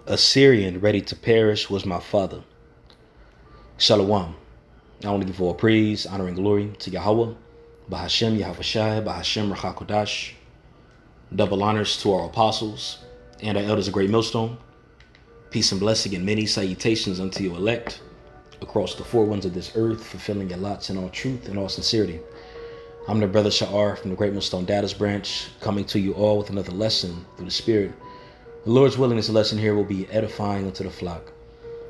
A Syrian ready to perish was my father. Shalom. I want to give all praise, honor, and glory to Yahweh, Bahashem Yahavashai, Bahashem Rachakodash. Double honors to our apostles and our elders of Great Millstone. Peace and blessing and many salutations unto your elect across the four winds of this earth, fulfilling your lots in all truth and all sincerity. I'm the brother Sha'ar from the Great Millstone Datas branch, coming to you all with another lesson through the Spirit. The Lord's willing, this lesson here will be edifying unto the flock.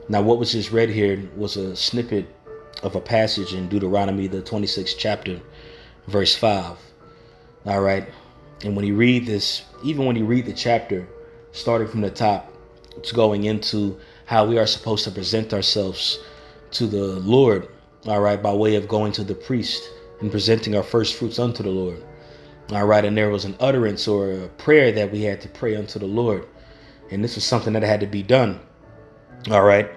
Now, what was just read here was a snippet of a passage in Deuteronomy, the 26th chapter, verse 5. All right. And when you read this, even when you read the chapter, starting from the top, it's going into how we are supposed to present ourselves to the Lord, all right, by way of going to the priest and presenting our first fruits unto the Lord. All right. And there was an utterance or a prayer that we had to pray unto the Lord. And this was something that had to be done. All right.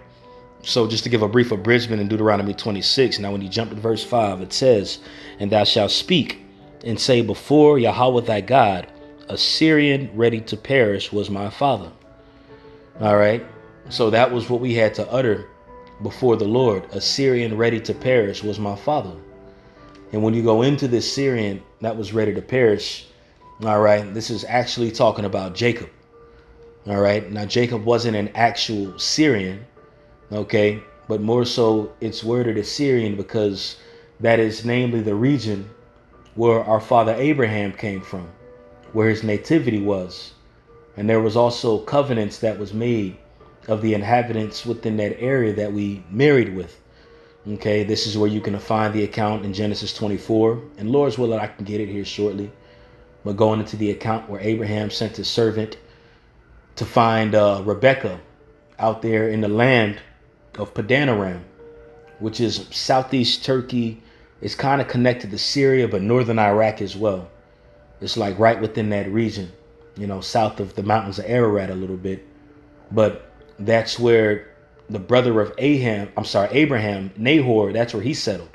So just to give a brief abridgment in Deuteronomy 26. Now, when you jump to verse 5, it says, "And thou shalt speak and say, before Yahweh thy God, a Syrian ready to perish was my father." All right. So that was what we had to utter before the Lord. A Syrian ready to perish was my father. And when you go into this Syrian that was ready to perish, all right, this is actually talking about Jacob. All right. Now, Jacob wasn't an actual Syrian. OK, but more so it's worded as Syrian because that is namely the region where our father Abraham came from, where his nativity was. And there was also covenants that was made of the inhabitants within that area that we married with. OK, this is where you can find the account in Genesis 24. And Lord's willing, I can get it here shortly. But going into the account where Abraham sent his servant to find Rebecca out there in the land of Padanaram, which is southeast Turkey. It's kind of connected to Syria, but northern Iraq as well. It's like right within that region, you know, south of the mountains of Ararat a little bit. But that's where the brother of Abraham, Nahor, that's where he settled.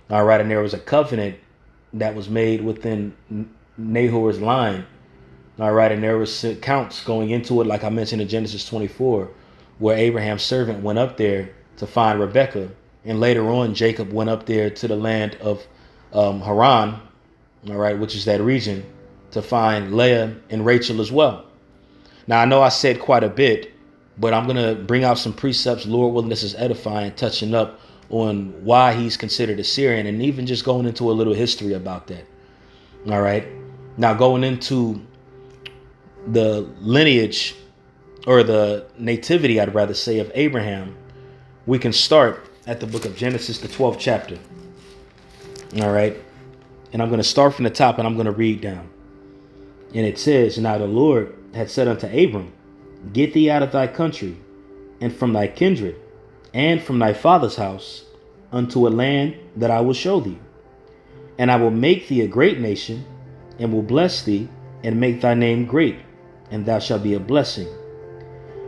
All right. And there was a covenant that was made within Nahor's line. All right. And there was accounts going into it, like I mentioned in Genesis 24, where Abraham's servant went up there to find Rebecca. And later on, Jacob went up there to the land of Haran, all right, which is that region, to find Leah and Rachel as well. Now, I know I said quite a bit, but I'm going to bring out some precepts, Lord willing, this is edifying, touching up on why he's considered a Syrian, and even just going into a little history about that. All right. Now, going into the lineage or the nativity, I'd rather say, of Abraham, we can start at the book of Genesis, the 12th chapter. All right. And I'm going to start from the top and I'm going to read down. And it says, "Now the Lord had said unto Abram, Get thee out of thy country and from thy kindred and from thy father's house unto a land that I will show thee. And I will make thee a great nation and will bless thee and make thy name great, and thou shalt be a blessing.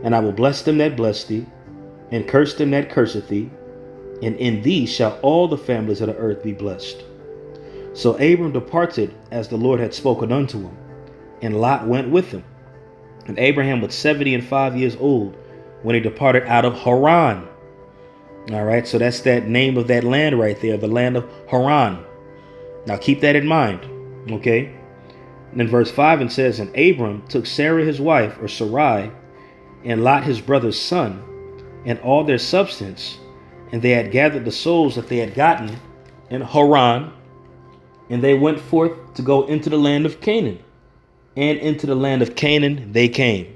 And I will bless them that bless thee, and curse them that curseth thee, and in thee shall all the families of the earth be blessed. So Abram departed as the Lord had spoken unto him, and Lot went with him. And Abraham was 75 years old when he departed out of Haran." All right, so that's that name of that land right there, the land of Haran. Now keep that in mind, okay? And in verse 5 it says, "And Abram took Sarah his wife, or Sarai, and Lot his brother's son, and all their substance, and they had gathered the souls that they had gotten in Haran, and they went forth to go into the land of Canaan. And into the land of Canaan they came."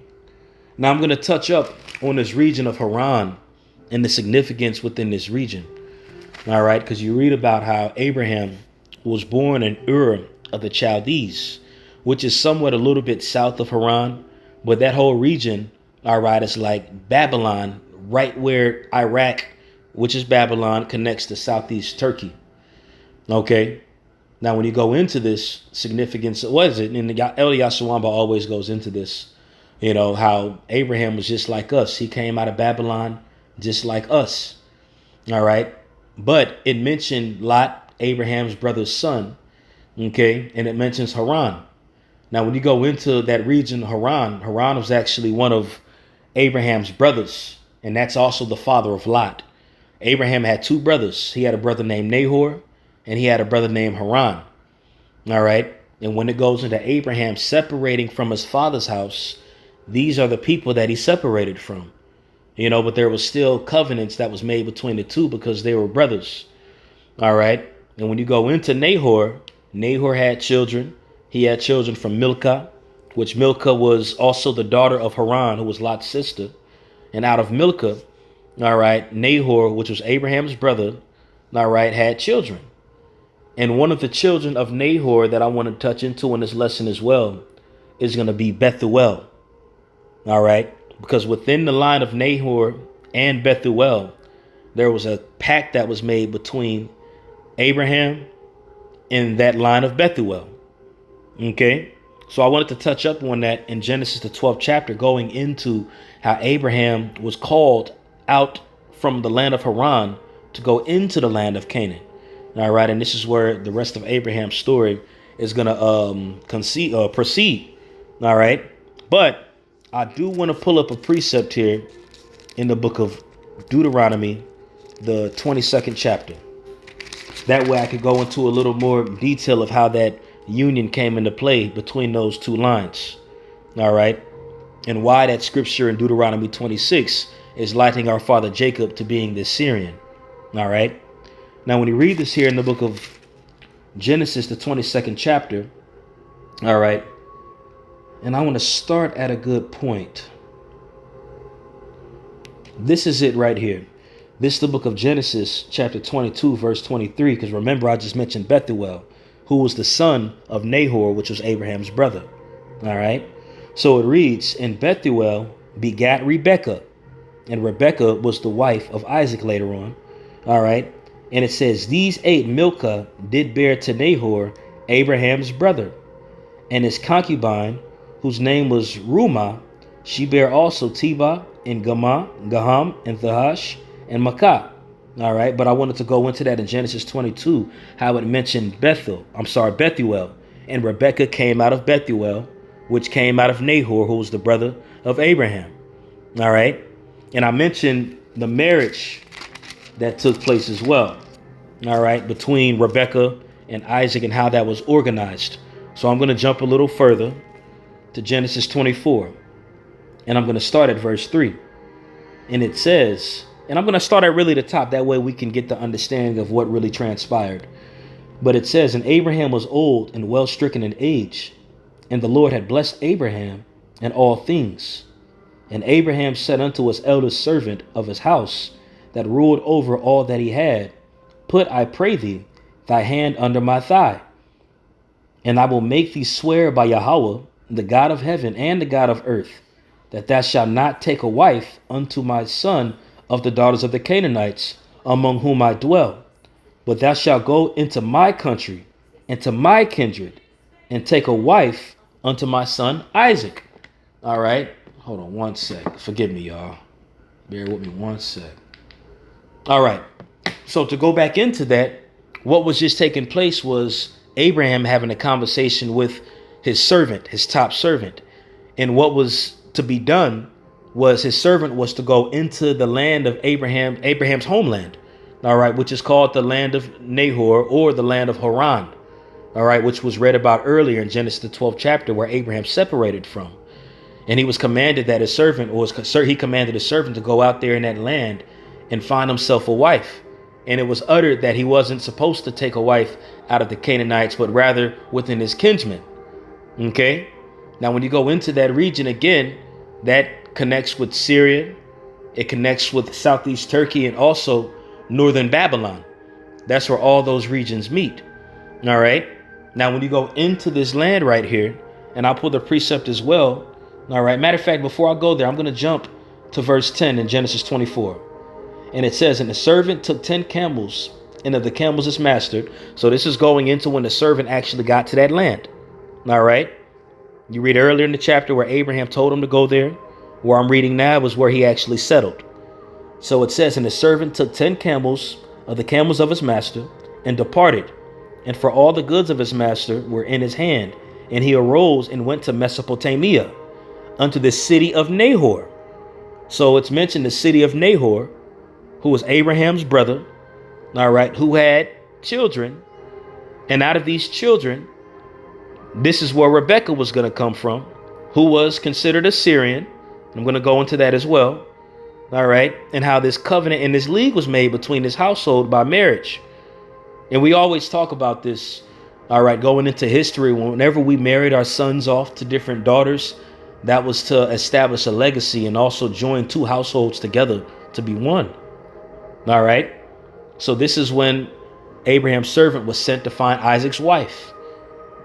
Now I'm going to touch up on this region of Haran and the significance within this region. All right, because you read about how Abraham was born in Ur of the Chaldees, which is somewhat a little bit south of Haran, but that whole region, all right, is like Babylon, right where Iraq, which is Babylon, connects to southeast Turkey. Okay. Now, when you go into this significance, what is it? And El Yasawamba always goes into this, you know, how Abraham was just like us. He came out of Babylon just like us. All right. But it mentioned Lot, Abraham's brother's son. Okay. And it mentions Haran. Now, when you go into that region, Haran was actually one of Abraham's brothers, and that's also the father of Lot. Abraham had two brothers. He had a brother named Nahor, and he had a brother named Haran. All right. And when it goes into Abraham separating from his father's house, these are the people that he separated from. But there was still covenants that was made between the two because they were brothers. All right. And when you go into Nahor, Nahor had children. He had children from Milcah, which Milcah was also the daughter of Haran, who was Lot's sister. And out of Milcah, all right, Nahor, which was Abraham's brother, all right, had children. And one of the children of Nahor that I want to touch into in this lesson as well is going to be Bethuel. All right, because within the line of Nahor and Bethuel, there was a pact that was made between Abraham and that line of Bethuel. Okay, so I wanted to touch up on that in Genesis, the 12th chapter, going into how Abraham was called out from the land of Haran to go into the land of Canaan. All right. And this is where the rest of Abraham's story is going to proceed. All right. But I do want to pull up a precept here in the book of Deuteronomy, the 22nd chapter. That way I could go into a little more detail of how that union came into play between those two lines. All right. And why that scripture in Deuteronomy 26 is liking our father Jacob to being the Syrian. All right. Now, when you read this here in the book of Genesis, the 22nd chapter. All right. And I want to start at a good point. This is it right here. This is the book of Genesis, chapter 22, verse 23. Because remember, I just mentioned Bethuel, who was the son of Nahor, which was Abraham's brother. All right. So it reads, and Bethuel begat Rebekah. And Rebekah was the wife of Isaac later on. All right. And it says, these 8 Milcah did bear to Nahor, Abraham's brother. And his concubine, whose name was Rumah, she bare also Tebah and Gaham and Thahash and Makkah. All right. But I wanted to go into that in Genesis 22, how it mentioned Bethuel. And Rebekah came out of Bethuel, which came out of Nahor, who was the brother of Abraham. All right. And I mentioned the marriage that took place as well. All right. Between Rebekah and Isaac and how that was organized. So I'm going to jump a little further to Genesis 24. And I'm going to start at verse 3. And it says, and I'm going to start at really the top. That way we can get the understanding of what really transpired. But it says, and Abraham was old and well stricken in age. And the Lord had blessed Abraham in all things. And Abraham said unto his eldest servant of his house that ruled over all that he had, put, I pray thee, thy hand under my thigh. And I will make thee swear by Yahweh, the God of heaven and the God of earth, that thou shalt not take a wife unto my son of the daughters of the Canaanites, among whom I dwell. But thou shalt go into my country, and to my kindred, and take a wife unto my son Isaac. All right. Hold on one sec. Forgive me, y'all. Bear with me one sec. All right. So to go back into that, what was just taking place was Abraham having a conversation with his servant, his top servant. And what was to be done was his servant was to go into the land of Abraham's homeland. All right. Which is called the land of Nahor, or the land of Haran. All right. Which was read about earlier in Genesis, the 12th chapter, where Abraham separated from. And he was commanded that he commanded his servant to go out there in that land and find himself a wife. And it was uttered that he wasn't supposed to take a wife out of the Canaanites, but rather within his kinsmen. Okay. Now, when you go into that region again, that connects with Syria. It connects with southeast Turkey and also northern Babylon. That's where all those regions meet. All right. Now, when you go into this land right here, and I'll pull the precept as well. All right. Matter of fact, before I go there, I'm going to jump to verse 10 in Genesis 24. And it says, and the servant took 10 camels, and of the camels is mastered. So this is going into when the servant actually got to that land. All right. You read earlier in the chapter where Abraham told him to go there. Where I'm reading now was where he actually settled. So it says, and the servant took 10 camels of the camels of his master and departed. And for all the goods of his master were in his hand. And he arose and went to Mesopotamia, unto the city of Nahor. So it's mentioned the city of Nahor, who was Abraham's brother, all right, who had children. And out of these children, this is where Rebekah was going to come from, who was considered a Syrian. I'm going to go into that as well. All right. And how this covenant and this league was made between this household by marriage. And we always talk about this. All right. Going into history, whenever we married our sons off to different daughters, that was to establish a legacy and also join two households together to be one. All right. So this is when Abraham's servant was sent to find Isaac's wife.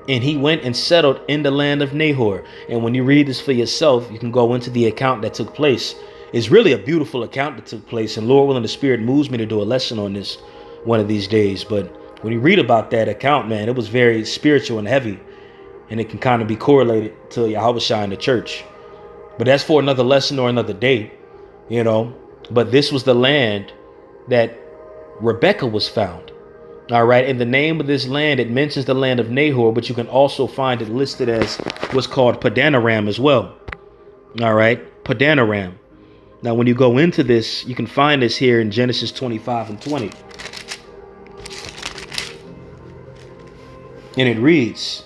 And he went and settled in the land of Nahor. And when you read this for yourself, you can go into the account that took place. It's really a beautiful account that took place. And Lord willing, the Spirit moves me to do a lesson on this one of these days. But when you read about that account, man, it was very spiritual and heavy. And it can kind of be correlated to Yahushua in the church. But that's for another lesson or another day, you know. But this was the land that Rebekah was found. All right. In the name of this land, it mentions the land of Nahor, but you can also find it listed as what's called Padanaram as well. All right. Padanaram. Now, when you go into this, you can find this here in Genesis 25 and 20. And it reads,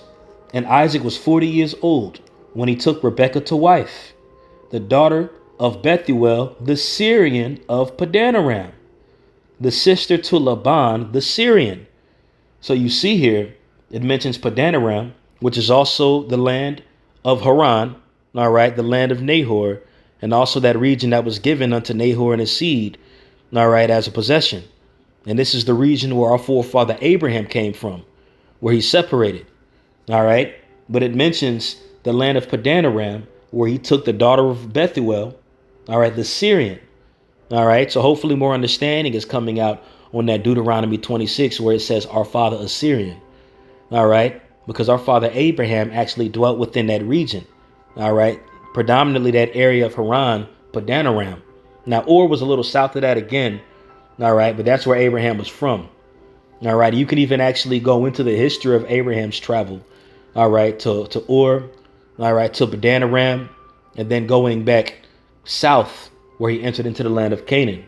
and Isaac was 40 years old when he took Rebekah to wife, the daughter of Bethuel, the Syrian of Padanaram, the sister to Laban, the Syrian. So you see here, it mentions Padanaram, which is also the land of Haran, all right, the land of Nahor, and also that region that was given unto Nahor and his seed, all right, as a possession. And this is the region where our forefather Abraham came from, where he separated, all right. But it mentions the land of Padanaram, where he took the daughter of Bethuel, all right, the Syrian. All right. So hopefully more understanding is coming out on that Deuteronomy 26, where it says our father Syrian. All right. Because our father Abraham actually dwelt within that region. All right. Predominantly that area of Haran, Padanaram. Now, Ur was a little south of that again. All right. But that's where Abraham was from. All right. You can even actually go into the history of Abraham's travel. All right. To Ur. All right. To Padanaram. And then going back south, where he entered into the land of Canaan.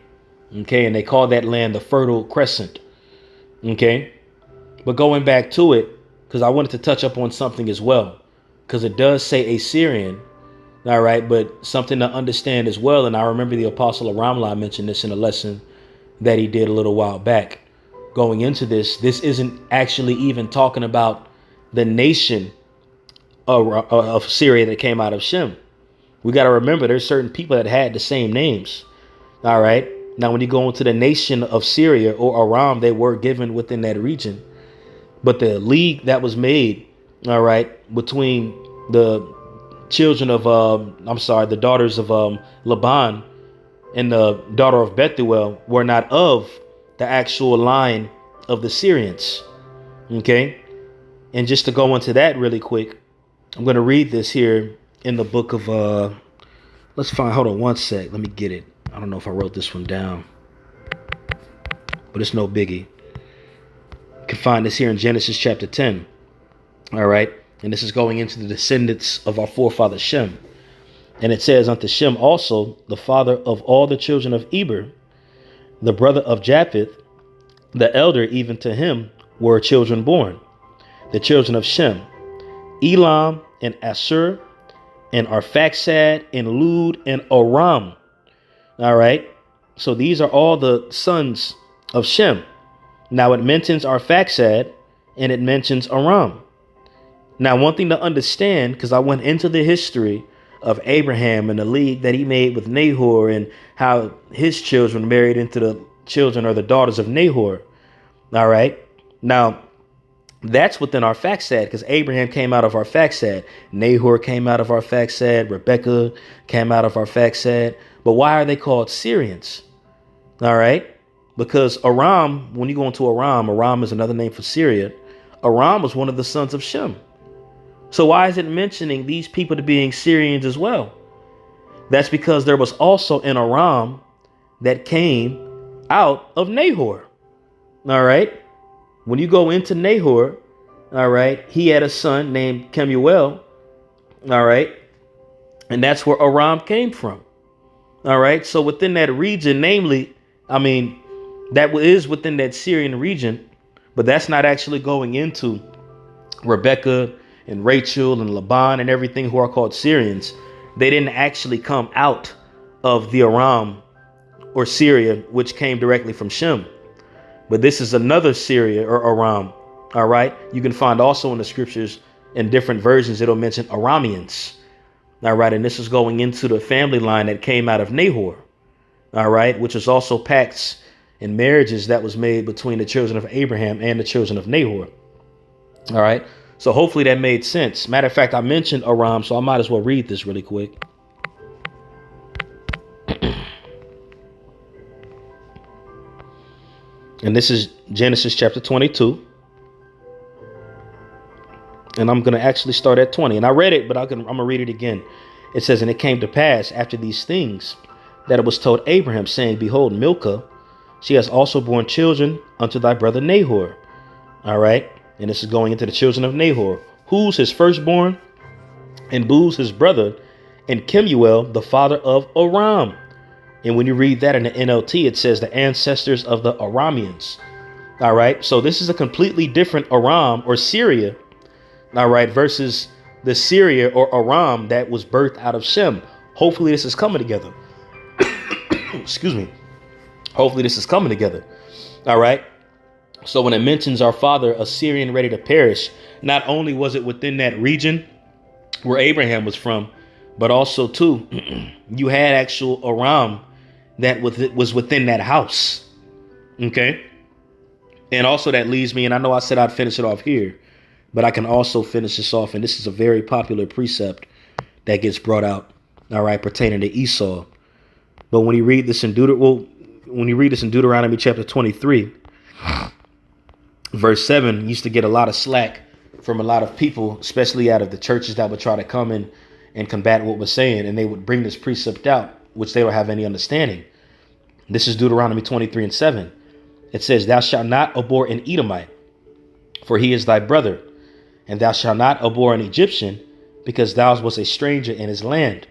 Okay, and they call that land the Fertile Crescent. Okay, but going back to it, because I wanted to touch up on something as well, because it does say Assyrian, all right, but something to understand as well. And I remember the Apostle Aramla mentioned this in a lesson that he did a little while back. Going into this isn't actually even talking about the nation of Syria that came out of Shem. We got to remember there's certain people that had the same names. All right. Now, when you go into the nation of Syria or Aram, they were given within that region. But the league that was made, all right, between the children of, the daughters of Laban and the daughter of Bethuel were not of the actual line of the Syrians. OK, and just to go into that really quick, I'm going to read this here in the book of hold on one sec. Let me get it. I don't know if I wrote this one down, but it's no biggie. You can find this here in Genesis chapter 10. All right. And this is going into the descendants of our forefather Shem. And it says, unto Shem also, the father of all the children of Eber, the brother of Japheth, the elder, even to him were children born. The children of Shem, Elam and Ashur, and Arphaxad, and Lud, and Aram. All right. So these are all the sons of Shem. Now it mentions Arphaxad and it mentions Aram. Now, one thing to understand, because I went into the history of Abraham and the league that he made with Nahor and how his children married into the children or the daughters of Nahor. All right. Now, that's within Arphaxad, because Abraham came out of Arphaxad. Nahor came out of Arphaxad. Rebekah came out of Arphaxad. But why are they called Syrians? All right. Because Aram, when you go into Aram is another name for Syria. Aram was one of the sons of Shem. So why is it mentioning these people to being Syrians as well? That's because there was also an Aram that came out of Nahor. All right. When you go into Nahor, all right, he had a son named Kemuel. All right. And that's where Aram came from. All right. So within that region, namely, I mean, that is within that Syrian region, but that's not actually going into Rebecca and Rachel and Laban and everything who are called Syrians. They didn't actually come out of the Aram or Syria, which came directly from Shem. But this is another Syria or Aram. All right. You can find also in the scriptures in different versions, it'll mention Arameans. All right. And this is going into the family line that came out of Nahor. All right. Which is also pacts and marriages that was made between the children of Abraham and the children of Nahor. All right. So hopefully that made sense. Matter of fact, I mentioned Aram, so I might as well read this really quick. And this is Genesis chapter 22. And I'm going to actually start at 20. And I read it, but I'm going to read it again. It says, and it came to pass after these things that it was told Abraham, saying, behold, Milcah, she has also borne children unto thy brother Nahor. All right. And this is going into the children of Nahor, who's his firstborn, and Booz his brother, and Kemuel, the father of Aram. And when you read that in the NLT, it says the ancestors of the Arameans. All right. So this is a completely different Aram or Syria. All right. Versus the Syria or Aram that was birthed out of Shem. Hopefully this is coming together. Excuse me. Hopefully this is coming together. All right. So when it mentions our father, a Syrian ready to perish, not only was it within that region where Abraham was from, but also too, you had actual Aram that was within that house. OK. And also that leads me, and I know I said I'd finish it off here, but I can also finish this off. And this is a very popular precept that gets brought out. All right. Pertaining to Esau. But when you read this in Deuteronomy chapter 23, verse 7, used to get a lot of slack from a lot of people, especially out of the churches that would try to come in and combat what we're saying. And they would bring this precept out, which they don't have any understanding. This is Deuteronomy 23 and 7. It says, thou shalt not abhor an Edomite, for he is thy brother. And thou shalt not abhor an Egyptian, because thou was a stranger in his land.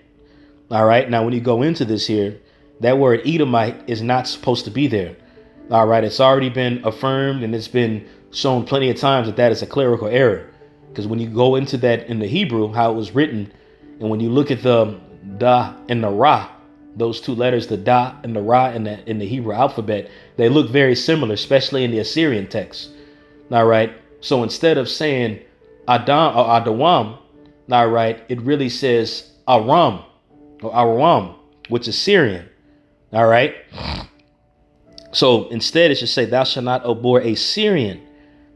All right. Now, when you go into this here, that word Edomite is not supposed to be there. All right. It's already been affirmed, and it's been shown plenty of times that that is a clerical error. Because when you go into that in the Hebrew, how it was written, and when you look at the da and the ra, those two letters, the da and the ra in the Hebrew alphabet, they look very similar, especially in the Assyrian text. All right. So instead of saying Adam or Adawam, all right, it really says Aram or Aram, which is Syrian. All right. So instead, it should say, thou shalt not abhor a Syrian,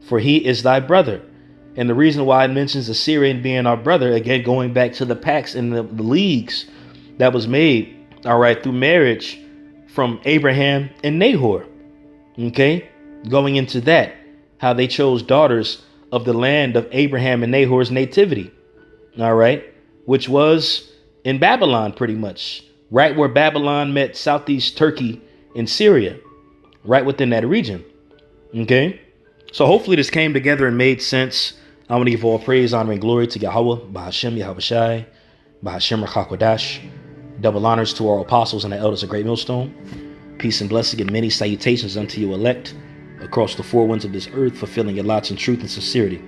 for he is thy brother. And the reason why it mentions the Syrian being our brother, again, going back to the pacts and the leagues that was made, all right, through marriage from Abraham and Nahor. OK, going into that, how they chose daughters of the land of Abraham and Nahor's nativity. All right, which was in Babylon, pretty much right where Babylon met southeast Turkey and Syria, right within that region. OK, so hopefully this came together and made sense. I want to give all praise, honor, and glory to Yahweh, Bahashem, Yahweh Shai, Bahashem, Rachakodash. Double honors to our apostles and the elders of Great Millstone. Peace and blessing and many salutations unto you elect across the four winds of this earth, fulfilling your lots in truth and sincerity.